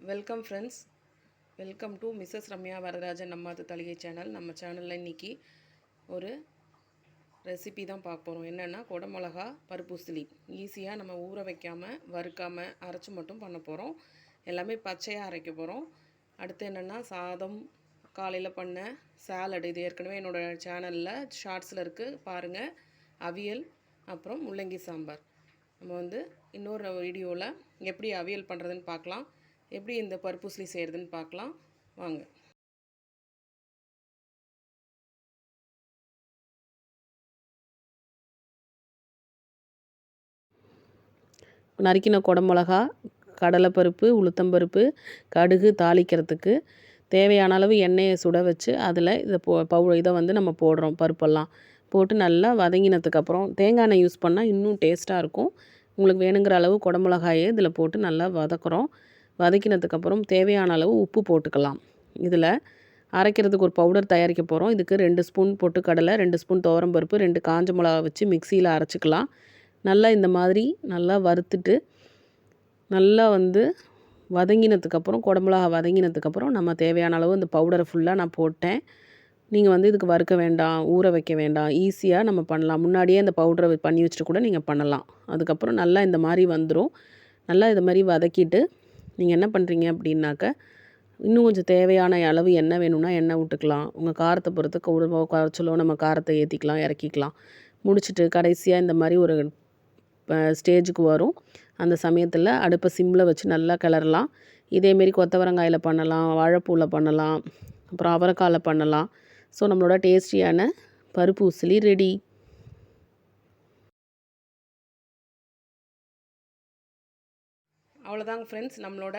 Welcome friends, welcome to Mrs Ramya Varadarajan நம்மாது தளிகை channel. நம்ம சேனலில் இன்றைக்கி ஒரு ரெசிபி தான் பார்க்க போகிறோம். என்னென்னா குடமிளகா பருப்பு உசிலி. ஈஸியாக நம்ம ஊற வைக்காமல் வறுக்காமல் அரைச்சி மட்டும் பண்ண போகிறோம். எல்லாமே பச்சையாக அரைக்க போகிறோம். அடுத்து என்னென்னா சாதம், காலையில் பண்ண சாலட், இது ஏற்கனவே என்னோடய சேனலில் ஷார்ட்ஸில் இருக்குது பாருங்கள். அவியல், அப்புறம் முள்ளங்கி சாம்பார். நம்ம இன்னொரு வீடியோவில் எப்படி அவியல் பண்ணுறதுன்னு பார்க்கலாம். எப்படி இந்த பருப்பு உசிலி செய்கிறதுன்னு பார்க்கலாம் வாங்க. நறுக்கின குடமிளகா, கடலைப்பருப்பு, உளுத்தம்பருப்பு, கடுகு தாளிக்கிறதுக்கு தேவையான அளவு எண்ணெயை சுட வச்சு அதில் இதை நம்ம போடுறோம். பருப்பெல்லாம் போட்டு நல்லா வதங்கினதுக்கப்புறம் தேங்காய் எண்ணெய் யூஸ் பண்ணால் இன்னும் டேஸ்ட்டாக இருக்கும். உங்களுக்கு வேணுங்கிற அளவு குடமிளகாயை இதில் போட்டு நல்லா வதக்குறோம். வதக்கினதுக்கப்புறம் தேவையான அளவு உப்பு போட்டுக்கலாம். இதில் அரைக்கிறதுக்கு ஒரு பவுடர் தயாரிக்க போகிறோம். இதுக்கு 2 ஸ்பூன் பொட்டுக்கடலை, 2 ஸ்பூன் துவரம்பருப்பு, 2 காஞ்ச மிளகா வச்சு மிக்சியில் அரைச்சிக்கலாம். நல்லா இந்த மாதிரி நல்லா வறுத்துட்டு நல்லா வதங்கினதுக்கப்புறம் குடமிளகா வதங்கினதுக்கப்புறம் நம்ம தேவையான அளவு இந்த பவுடரை ஃபுல்லாக நான் போட்டேன். நீங்கள் இதுக்கு வறுக்க வேண்டாம், ஊற வைக்க வேண்டாம், ஈஸியாக நம்ம பண்ணலாம். முன்னாடியே இந்த பவுடரை பண்ணி வச்சுட்டு கூட நீங்கள் பண்ணலாம். அதுக்கப்புறம் நல்லா இந்த மாதிரி வந்துடும். நல்லா இது மாதிரி வதக்கிட்டு நீங்கள் என்ன பண்ணுறீங்க அப்படின்னாக்க, இன்னும் கொஞ்சம் தேவையான அளவு எண்ணெய் வேணும்னா எண்ணெய் விட்டுக்கலாம். உங்கள் காரத்தை பொறுத்து கூடவோ குறைச்சலோ நம்ம காரத்தை ஏற்றிக்கலாம், இறக்கிக்கலாம். முடிச்சுட்டு கடைசியாக இந்த மாதிரி ஒரு ஸ்டேஜுக்கு வரும். அந்த சமயத்தில் அடுப்பை சிம்மில் வச்சு நல்லா கிளறலாம். இதேமாரி கொத்தவரங்காயில் பண்ணலாம், வாழைப்பூவில் பண்ணலாம், அப்புறம் அவரைக்காயில் பண்ணலாம். ஸோ நம்மளோட டேஸ்டியான பருப்பு உசிலி ரெடி. அவ்வளோதாங்க ஃப்ரெண்ட்ஸ், நம்மளோட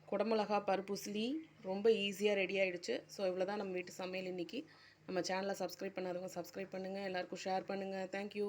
குடமிளகா பருப்பு உசிலி ரொம்ப ஈஸியாக ரெடி ஆகிடுச்சு. ஸோ இவ்வளோ தான் நம்ம வீட்டு சமையல் இன்றைக்கி. நம்ம சேனலை சப்ஸ்கிரைப் பண்ணாதவங்க சப்ஸ்கிரைப் பண்ணுங்கள், எல்லாேருக்கும் ஷேர் பண்ணுங்கள். தேங்க்யூ.